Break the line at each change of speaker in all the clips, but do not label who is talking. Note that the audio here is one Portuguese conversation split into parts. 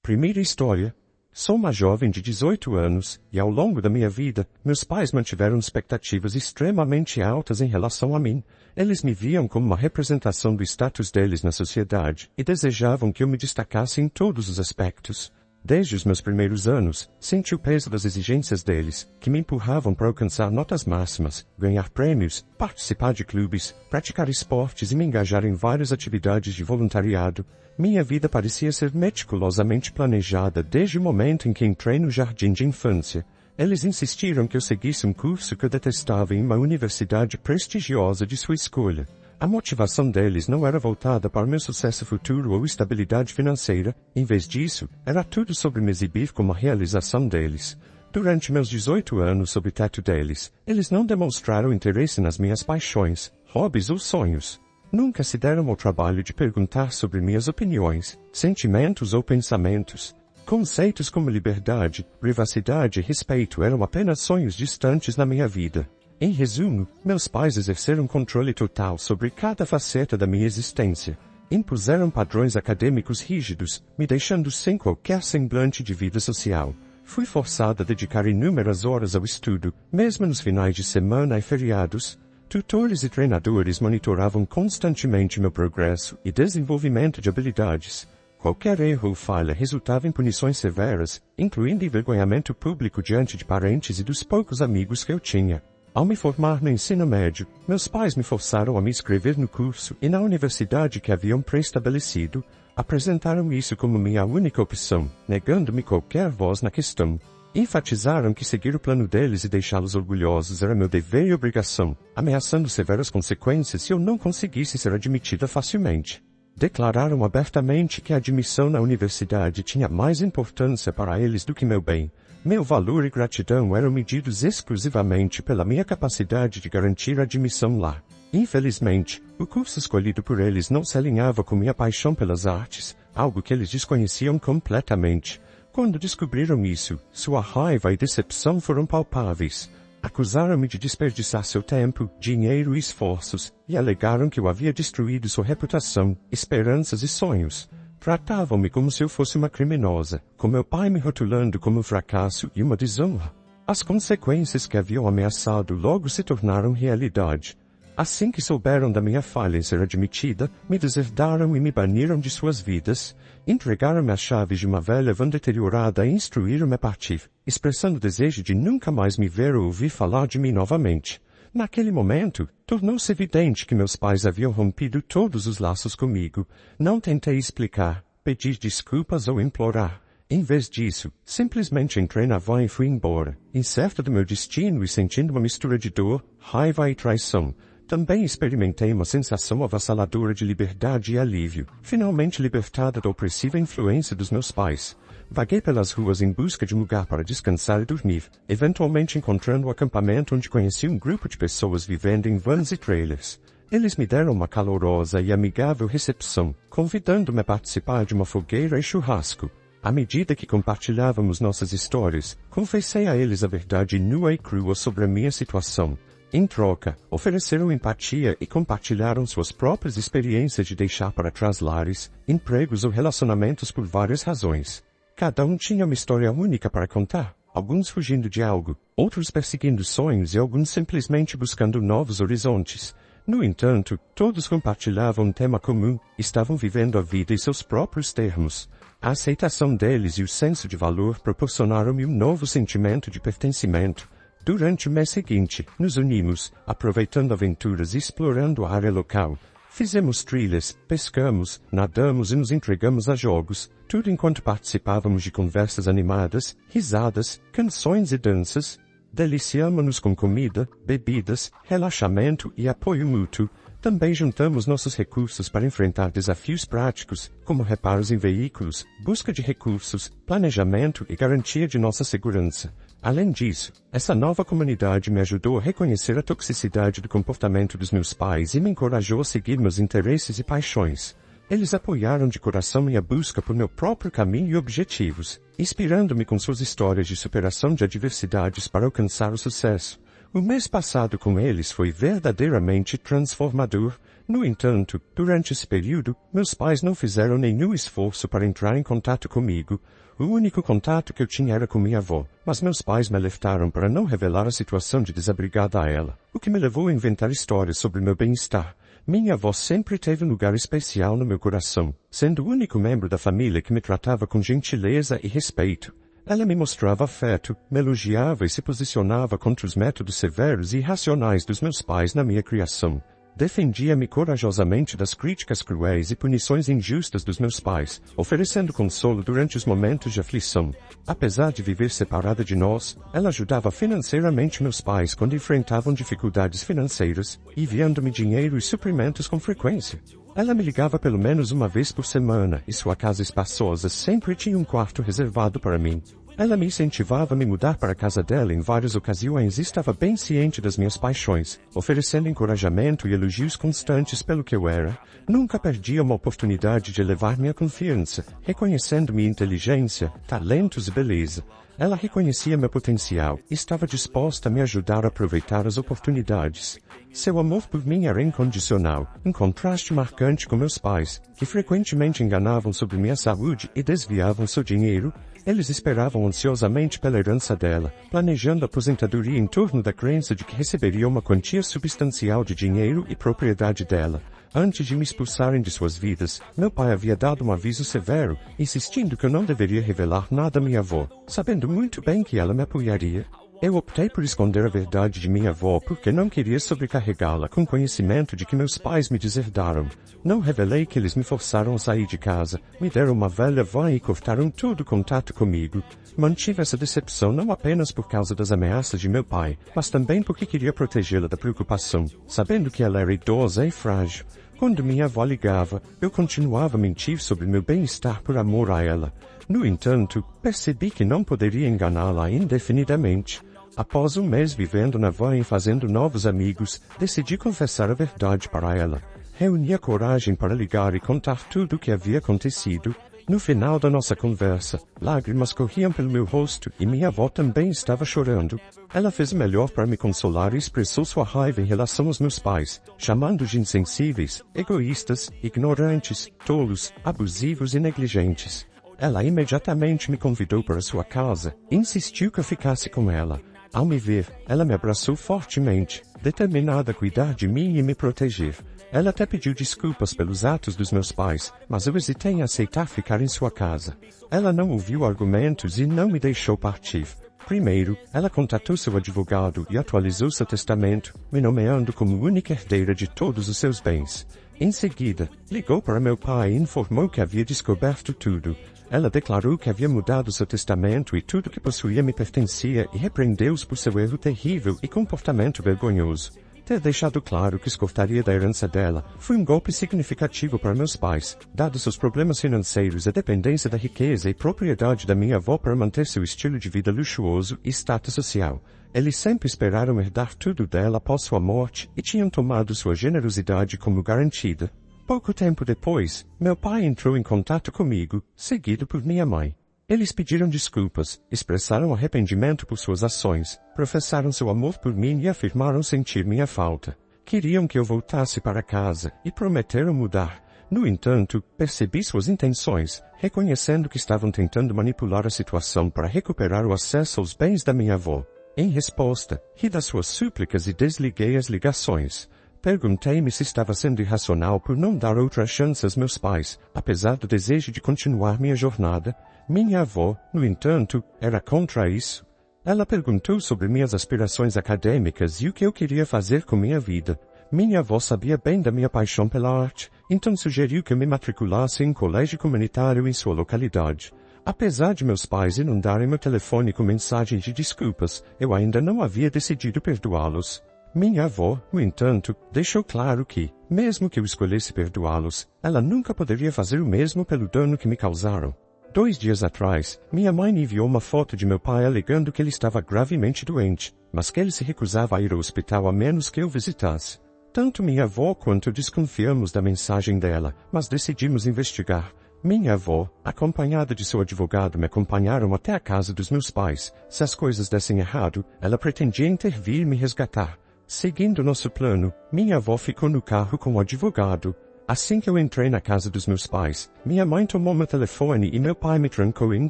Primeira história. Sou uma jovem de 18 anos, e ao longo da minha vida, meus pais mantiveram expectativas extremamente altas em relação a mim. Eles me viam como uma representação do status deles na sociedade, e desejavam que eu me destacasse em todos os aspectos. Desde os meus primeiros anos, senti o peso das exigências deles, que me empurravam para alcançar notas máximas, ganhar prêmios, participar de clubes, praticar esportes e me engajar em várias atividades de voluntariado. Minha vida parecia ser meticulosamente planejada desde o momento em que entrei no jardim de infância. Eles insistiram que eu seguisse um curso que eu detestava em uma universidade prestigiosa de sua escolha. A motivação deles não era voltada para meu sucesso futuro ou estabilidade financeira, em vez disso, era tudo sobre me exibir como a realização deles. Durante meus 18 anos sob o teto deles, eles não demonstraram interesse nas minhas paixões, hobbies ou sonhos. Nunca se deram ao trabalho de perguntar sobre minhas opiniões, sentimentos ou pensamentos. Conceitos como liberdade, privacidade e respeito eram apenas sonhos distantes na minha vida. Em resumo, meus pais exerceram controle total sobre cada faceta da minha existência. Impuseram padrões acadêmicos rígidos, me deixando sem qualquer semblante de vida social. Fui forçada a dedicar inúmeras horas ao estudo, mesmo nos finais de semana e feriados. Tutores e treinadores monitoravam constantemente meu progresso e desenvolvimento de habilidades. Qualquer erro ou falha resultava em punições severas, incluindo envergonhamento público diante de parentes e dos poucos amigos que eu tinha. Ao me formar no ensino médio, meus pais me forçaram a me inscrever no curso e na universidade que haviam pré-estabelecido, apresentaram isso como minha única opção, negando-me qualquer voz na questão. Enfatizaram que seguir o plano deles e deixá-los orgulhosos era meu dever e obrigação, ameaçando severas consequências se eu não conseguisse ser admitida facilmente. Declararam abertamente que a admissão na universidade tinha mais importância para eles do que meu bem. Meu valor e gratidão eram medidos exclusivamente pela minha capacidade de garantir a admissão lá. Infelizmente, o curso escolhido por eles não se alinhava com minha paixão pelas artes, algo que eles desconheciam completamente. Quando descobriram isso, sua raiva e decepção foram palpáveis. Acusaram-me de desperdiçar seu tempo, dinheiro e esforços, e alegaram que eu havia destruído sua reputação, esperanças e sonhos. Tratavam-me como se eu fosse uma criminosa, com meu pai me rotulando como um fracasso e uma desonra. As consequências que haviam ameaçado logo se tornaram realidade. Assim que souberam da minha falha em ser admitida, me deserdaram e me baniram de suas vidas. Entregaram-me as chaves de uma velha van deteriorada e instruíram-me a partir, expressando o desejo de nunca mais me ver ou ouvir falar de mim novamente. Naquele momento, tornou-se evidente que meus pais haviam rompido todos os laços comigo. Não tentei explicar, pedir desculpas ou implorar. Em vez disso, simplesmente entrei na van e fui embora, incerta do meu destino e sentindo uma mistura de dor, raiva e traição. Também experimentei uma sensação avassaladora de liberdade e alívio, finalmente libertada da opressiva influência dos meus pais. Vaguei pelas ruas em busca de um lugar para descansar e dormir, eventualmente encontrando o acampamento onde conheci um grupo de pessoas vivendo em vans e trailers. Eles me deram uma calorosa e amigável recepção, convidando-me a participar de uma fogueira e churrasco. À medida que compartilhávamos nossas histórias, confessei a eles a verdade nua e crua sobre a minha situação. Em troca, ofereceram empatia e compartilharam suas próprias experiências de deixar para trás lares, empregos ou relacionamentos por várias razões. Cada um tinha uma história única para contar, alguns fugindo de algo, outros perseguindo sonhos e alguns simplesmente buscando novos horizontes. No entanto, todos compartilhavam um tema comum, estavam vivendo a vida em seus próprios termos. A aceitação deles e o senso de valor proporcionaram-me um novo sentimento de pertencimento. Durante o mês seguinte, nos unimos, aproveitando aventuras e explorando a área local. Fizemos trilhas, pescamos, nadamos e nos entregamos a jogos, tudo enquanto participávamos de conversas animadas, risadas, canções e danças. Deliciamo-nos com comida, bebidas, relaxamento e apoio mútuo. Também juntamos nossos recursos para enfrentar desafios práticos, como reparos em veículos, busca de recursos, planejamento e garantia de nossa segurança. Além disso, essa nova comunidade me ajudou a reconhecer a toxicidade do comportamento dos meus pais e me encorajou a seguir meus interesses e paixões. Eles apoiaram de coração minha busca por meu próprio caminho e objetivos, inspirando-me com suas histórias de superação de adversidades para alcançar o sucesso. O mês passado com eles foi verdadeiramente transformador. No entanto, durante esse período, meus pais não fizeram nenhum esforço para entrar em contato comigo. O único contato que eu tinha era com minha avó, mas meus pais me alertaram para não revelar a situação de desabrigada a ela, o que me levou a inventar histórias sobre meu bem-estar. Minha avó sempre teve um lugar especial no meu coração, sendo o único membro da família que me tratava com gentileza e respeito. Ela me mostrava afeto, me elogiava e se posicionava contra os métodos severos e irracionais dos meus pais na minha criação. Defendia-me corajosamente das críticas cruéis e punições injustas dos meus pais, oferecendo consolo durante os momentos de aflição. Apesar de viver separada de nós, ela ajudava financeiramente meus pais quando enfrentavam dificuldades financeiras, enviando-me dinheiro e suprimentos com frequência. Ela me ligava pelo menos uma vez por semana e sua casa espaçosa sempre tinha um quarto reservado para mim. Ela me incentivava a me mudar para a casa dela em várias ocasiões e estava bem ciente das minhas paixões, oferecendo encorajamento e elogios constantes pelo que eu era. Nunca perdia uma oportunidade de elevar minha confiança, reconhecendo minha inteligência, talentos e beleza. Ela reconhecia meu potencial e estava disposta a me ajudar a aproveitar as oportunidades. Seu amor por mim era incondicional, em contraste marcante com meus pais, que frequentemente enganavam sobre minha saúde e desviavam seu dinheiro. Eles esperavam ansiosamente pela herança dela, planejando a aposentadoria em torno da crença de que receberia uma quantia substancial de dinheiro e propriedade dela. Antes de me expulsarem de suas vidas, meu pai havia dado um aviso severo, insistindo que eu não deveria revelar nada à minha avó, sabendo muito bem que ela me apoiaria. Eu optei por esconder a verdade de minha avó porque não queria sobrecarregá-la com conhecimento de que meus pais me deserdaram. Não revelei que eles me forçaram a sair de casa, me deram uma velha van e cortaram todo contato comigo. Mantive essa decepção não apenas por causa das ameaças de meu pai, mas também porque queria protegê-la da preocupação, sabendo que ela era idosa e frágil. Quando minha avó ligava, eu continuava a mentir sobre meu bem-estar por amor a ela. No entanto, percebi que não poderia enganá-la indefinidamente. Após um mês vivendo na van e fazendo novos amigos, decidi confessar a verdade para ela. Reuni a coragem para ligar e contar tudo o que havia acontecido. No final da nossa conversa, lágrimas corriam pelo meu rosto e minha avó também estava chorando. Ela fez o melhor para me consolar e expressou sua raiva em relação aos meus pais, chamando-os de insensíveis, egoístas, ignorantes, tolos, abusivos e negligentes. Ela imediatamente me convidou para sua casa e insistiu que eu ficasse com ela. Ao me ver, ela me abraçou fortemente, determinada a cuidar de mim e me proteger. Ela até pediu desculpas pelos atos dos meus pais, mas eu hesitei em aceitar ficar em sua casa. Ela não ouviu argumentos e não me deixou partir. Primeiro, ela contatou seu advogado e atualizou seu testamento, me nomeando como única herdeira de todos os seus bens. Em seguida, ligou para meu pai e informou que havia descoberto tudo. Ela declarou que havia mudado seu testamento e tudo que possuía me pertencia e repreendeu-os por seu erro terrível e comportamento vergonhoso. Ter deixado claro que os cortaria da herança dela foi um golpe significativo para meus pais, dado seus problemas financeiros, a dependência da riqueza e propriedade da minha avó para manter seu estilo de vida luxuoso e status social. Eles sempre esperaram herdar tudo dela após sua morte e tinham tomado sua generosidade como garantida. Pouco tempo depois, meu pai entrou em contato comigo, seguido por minha mãe. Eles pediram desculpas, expressaram arrependimento por suas ações, professaram seu amor por mim e afirmaram sentir minha falta. Queriam que eu voltasse para casa e prometeram mudar. No entanto, percebi suas intenções, reconhecendo que estavam tentando manipular a situação para recuperar o acesso aos bens da minha avó. Em resposta, ri das suas súplicas e desliguei as ligações. Perguntei-me se estava sendo irracional por não dar outra chance aos meus pais, apesar do desejo de continuar minha jornada. Minha avó, no entanto, era contra isso. Ela perguntou sobre minhas aspirações acadêmicas e o que eu queria fazer com minha vida. Minha avó sabia bem da minha paixão pela arte, então sugeriu que eu me matriculasse em um colégio comunitário em sua localidade. Apesar de meus pais inundarem meu telefone com mensagens de desculpas, eu ainda não havia decidido perdoá-los. Minha avó, no entanto, deixou claro que, mesmo que eu escolhesse perdoá-los, ela nunca poderia fazer o mesmo pelo dano que me causaram. 2 dias atrás, minha mãe me enviou uma foto de meu pai alegando que ele estava gravemente doente, mas que ele se recusava a ir ao hospital a menos que eu visitasse. Tanto minha avó quanto eu desconfiamos da mensagem dela, mas decidimos investigar. Minha avó, acompanhada de seu advogado, me acompanharam até a casa dos meus pais. Se as coisas dessem errado, ela pretendia intervir e me resgatar. Seguindo nosso plano, minha avó ficou no carro com o advogado. Assim que eu entrei na casa dos meus pais, minha mãe tomou meu telefone e meu pai me trancou em um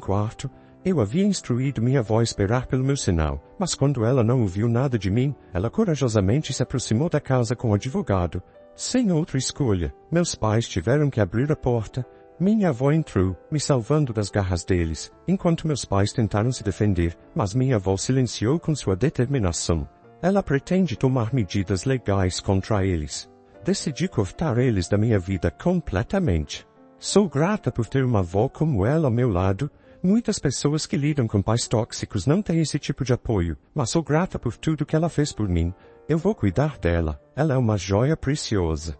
quarto. Eu havia instruído minha avó a esperar pelo meu sinal, mas quando ela não ouviu nada de mim, ela corajosamente se aproximou da casa com o advogado. Sem outra escolha, meus pais tiveram que abrir a porta. Minha avó entrou, me salvando das garras deles, enquanto meus pais tentaram se defender, mas minha avó silenciou com sua determinação. Ela pretende tomar medidas legais contra eles. Decidi cortar eles da minha vida completamente. Sou grata por ter uma avó como ela ao meu lado. Muitas pessoas que lidam com pais tóxicos não têm esse tipo de apoio, mas sou grata por tudo que ela fez por mim. Eu vou cuidar dela. Ela é uma joia preciosa.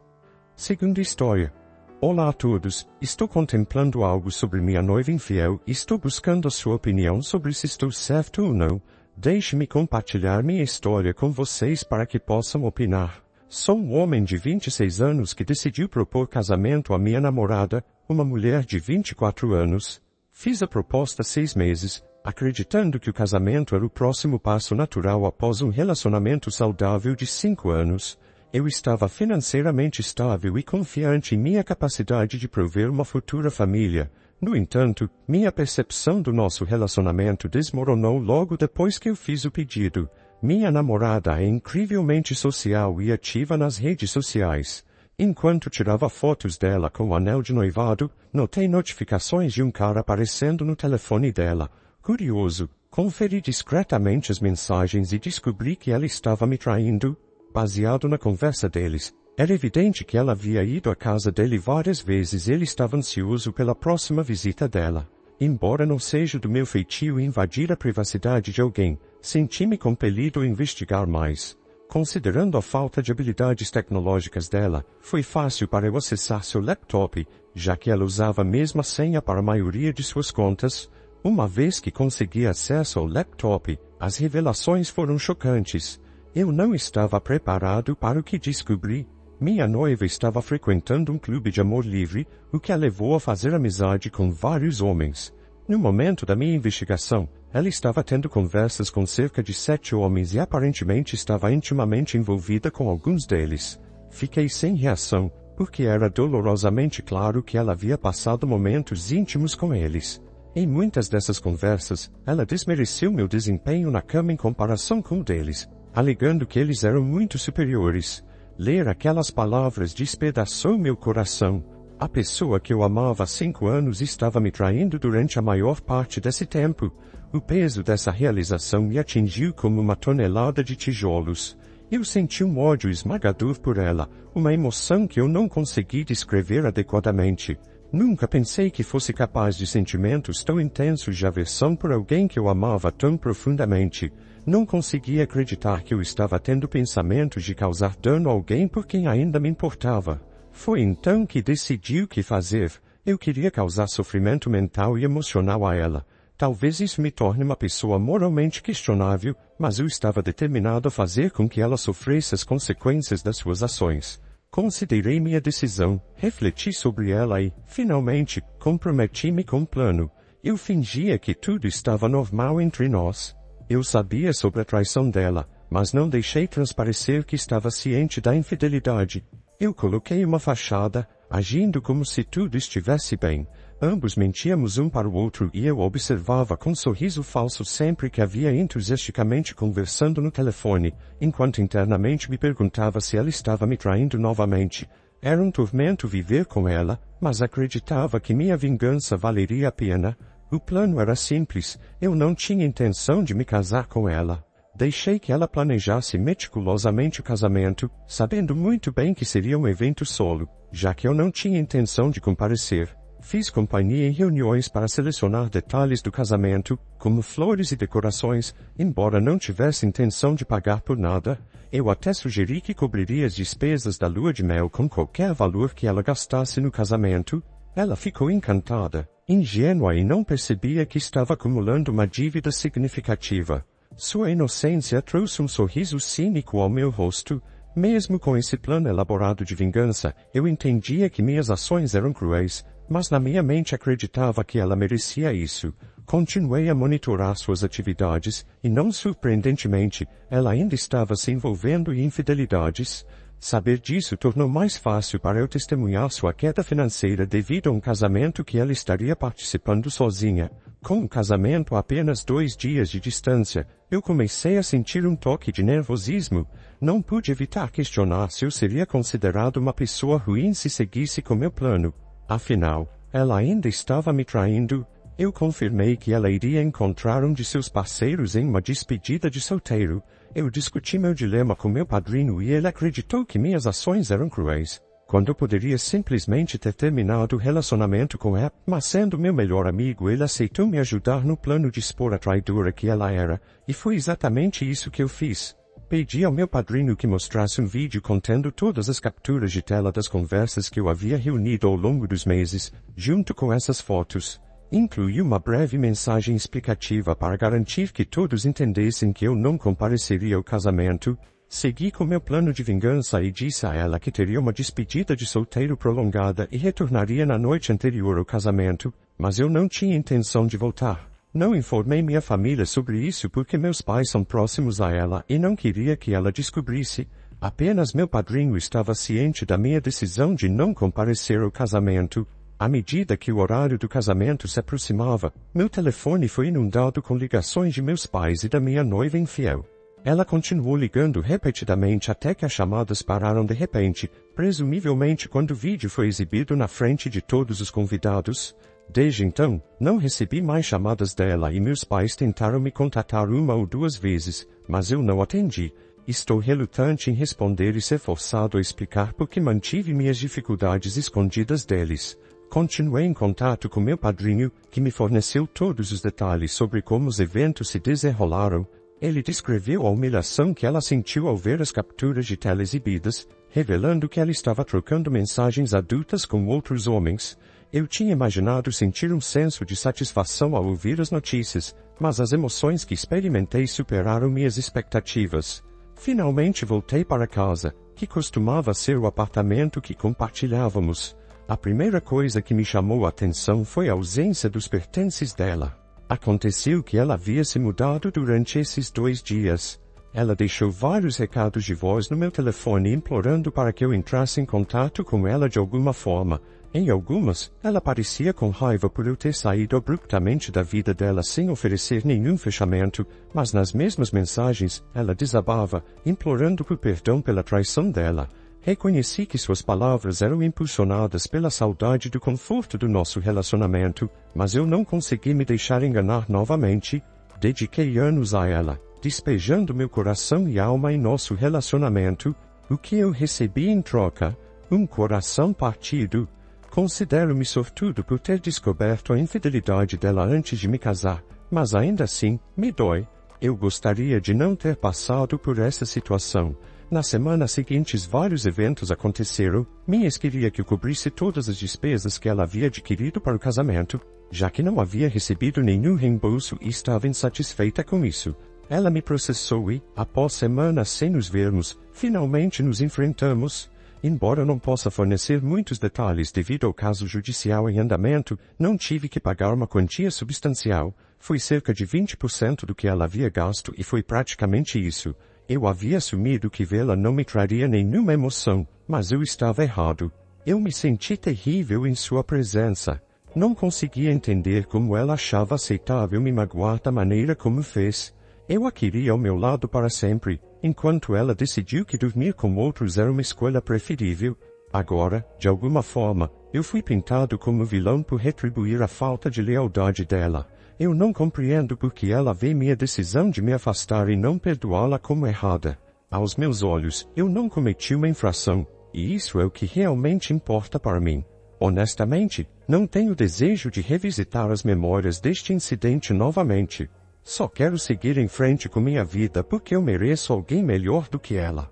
Segunda história. Olá a todos, estou contemplando algo sobre minha noiva infiel e estou buscando a sua opinião sobre se estou certo ou não. Deixe-me compartilhar minha história com vocês para que possam opinar. Sou um homem de 26 anos que decidiu propor casamento à minha namorada, uma mulher de 24 anos. Fiz a proposta há 6 meses, acreditando que o casamento era o próximo passo natural após um relacionamento saudável de 5 anos. Eu estava financeiramente estável e confiante em minha capacidade de prover uma futura família. No entanto, minha percepção do nosso relacionamento desmoronou logo depois que eu fiz o pedido. Minha namorada é incrivelmente social e ativa nas redes sociais. Enquanto tirava fotos dela com o anel de noivado, notei notificações de um cara aparecendo no telefone dela. Curioso, conferi discretamente as mensagens e descobri que ela estava me traindo. Baseado na conversa deles, era evidente que ela havia ido à casa dele várias vezes e ele estava ansioso pela próxima visita dela. Embora não seja do meu feitio invadir a privacidade de alguém, senti-me compelido a investigar mais. Considerando a falta de habilidades tecnológicas dela, foi fácil para eu acessar seu laptop, já que ela usava a mesma senha para a maioria de suas contas. Uma vez que consegui acesso ao laptop, as revelações foram chocantes. Eu não estava preparado para o que descobri. Minha noiva estava frequentando um clube de amor livre, o que a levou a fazer amizade com vários homens. No momento da minha investigação, ela estava tendo conversas com cerca de 7 homens e aparentemente estava intimamente envolvida com alguns deles. Fiquei sem reação, porque era dolorosamente claro que ela havia passado momentos íntimos com eles. Em muitas dessas conversas, ela desmereceu meu desempenho na cama em comparação com o deles, alegando que eles eram muito superiores. Ler aquelas palavras despedaçou meu coração. A pessoa que eu amava há 5 anos estava me traindo durante a maior parte desse tempo. O peso dessa realização me atingiu como uma tonelada de tijolos. Eu senti um ódio esmagador por ela, uma emoção que eu não consegui descrever adequadamente. Nunca pensei que fosse capaz de sentimentos tão intensos de aversão por alguém que eu amava tão profundamente. Não conseguia acreditar que eu estava tendo pensamentos de causar dano a alguém por quem ainda me importava. Foi então que decidi o que fazer. Eu queria causar sofrimento mental e emocional a ela. Talvez isso me torne uma pessoa moralmente questionável, mas eu estava determinado a fazer com que ela sofresse as consequências das suas ações. Considerei minha decisão, refleti sobre ela e, finalmente, comprometi-me com um plano. Eu fingia que tudo estava normal entre nós. Eu sabia sobre a traição dela, mas não deixei transparecer que estava ciente da infidelidade. Eu coloquei uma fachada, agindo como se tudo estivesse bem. Ambos mentíamos um para o outro e eu observava com um sorriso falso sempre que havia entusiasticamente conversando no telefone, enquanto internamente me perguntava se ela estava me traindo novamente. Era um tormento viver com ela, mas acreditava que minha vingança valeria a pena. O plano era simples, eu não tinha intenção de me casar com ela. Deixei que ela planejasse meticulosamente o casamento, sabendo muito bem que seria um evento solo, já que eu não tinha intenção de comparecer. Fiz companhia em reuniões para selecionar detalhes do casamento, como flores e decorações, embora não tivesse intenção de pagar por nada. Eu até sugeri que cobriria as despesas da lua de mel com qualquer valor que ela gastasse no casamento. Ela ficou encantada, ingênua e não percebia que estava acumulando uma dívida significativa. Sua inocência trouxe um sorriso cínico ao meu rosto. Mesmo com esse plano elaborado de vingança, eu entendia que minhas ações eram cruéis, mas na minha mente acreditava que ela merecia isso. Continuei a monitorar suas atividades, e não surpreendentemente, ela ainda estava se envolvendo em infidelidades. Saber disso tornou mais fácil para eu testemunhar sua queda financeira devido a um casamento que ela estaria participando sozinha. Com o casamento a apenas 2 dias de distância, eu comecei a sentir um toque de nervosismo. Não pude evitar questionar se eu seria considerado uma pessoa ruim se seguisse com meu plano. Afinal, ela ainda estava me traindo. Eu confirmei que ela iria encontrar um de seus parceiros em uma despedida de solteiro. Eu discuti meu dilema com meu padrinho e ele acreditou que minhas ações eram cruéis, quando eu poderia simplesmente ter terminado o relacionamento com ela. Mas sendo meu melhor amigo, ele aceitou me ajudar no plano de expor a traidora que ela era, e foi exatamente isso que eu fiz. Pedi ao meu padrinho que mostrasse um vídeo contendo todas as capturas de tela das conversas que eu havia reunido ao longo dos meses, junto com essas fotos. Incluí uma breve mensagem explicativa para garantir que todos entendessem que eu não compareceria ao casamento. Segui com meu plano de vingança e disse a ela que teria uma despedida de solteiro prolongada e retornaria na noite anterior ao casamento, mas eu não tinha intenção de voltar. Não informei minha família sobre isso porque meus pais são próximos a ela e não queria que ela descobrisse. Apenas meu padrinho estava ciente da minha decisão de não comparecer ao casamento. À medida que o horário do casamento se aproximava, meu telefone foi inundado com ligações de meus pais e da minha noiva infiel. Ela continuou ligando repetidamente até que as chamadas pararam de repente, presumivelmente quando o vídeo foi exibido na frente de todos os convidados. Desde então, não recebi mais chamadas dela e meus pais tentaram me contatar 1 ou 2 vezes, mas eu não atendi. Estou relutante em responder e ser forçado a explicar porque mantive minhas dificuldades escondidas deles. Continuei em contato com meu padrinho, que me forneceu todos os detalhes sobre como os eventos se desenrolaram. Ele descreveu a humilhação que ela sentiu ao ver as capturas de tela exibidas, revelando que ela estava trocando mensagens adultas com outros homens. Eu tinha imaginado sentir um senso de satisfação ao ouvir as notícias, mas as emoções que experimentei superaram minhas expectativas. Finalmente voltei para casa, que costumava ser o apartamento que compartilhávamos. A primeira coisa que me chamou a atenção foi a ausência dos pertences dela. Aconteceu que ela havia se mudado durante esses 2 dias. Ela deixou vários recados de voz no meu telefone implorando para que eu entrasse em contato com ela de alguma forma. Em algumas, ela parecia com raiva por eu ter saído abruptamente da vida dela sem oferecer nenhum fechamento, mas nas mesmas mensagens, ela desabava, implorando por perdão pela traição dela. Reconheci que suas palavras eram impulsionadas pela saudade do conforto do nosso relacionamento, mas eu não consegui me deixar enganar novamente. Dediquei anos a ela, despejando meu coração e alma em nosso relacionamento. O que eu recebi em troca? Um coração partido. Considero-me sortudo por ter descoberto a infidelidade dela antes de me casar, mas ainda assim, me dói. Eu gostaria de não ter passado por essa situação. Nas semanas seguintes vários eventos aconteceram. Minha ex queria que eu cobrisse todas as despesas que ela havia adquirido para o casamento, já que não havia recebido nenhum reembolso e estava insatisfeita com isso. Ela me processou e, após semanas sem nos vermos, finalmente nos enfrentamos. Embora não possa fornecer muitos detalhes devido ao caso judicial em andamento, não tive que pagar uma quantia substancial. Foi cerca de 20% do que ela havia gasto e foi praticamente isso. Eu havia assumido que vê-la não me traria nenhuma emoção, mas eu estava errado. Eu me senti terrível em sua presença. Não conseguia entender como ela achava aceitável me magoar da maneira como fez. Eu a queria ao meu lado para sempre, enquanto ela decidiu que dormir com outros era uma escolha preferível. Agora, de alguma forma, eu fui pintado como vilão por retribuir a falta de lealdade dela. Eu não compreendo por que ela vê minha decisão de me afastar e não perdoá-la como errada. Aos meus olhos, eu não cometi uma infração, e isso é o que realmente importa para mim. Honestamente, não tenho desejo de revisitar as memórias deste incidente novamente. Só quero seguir em frente com minha vida porque eu mereço alguém melhor do que ela.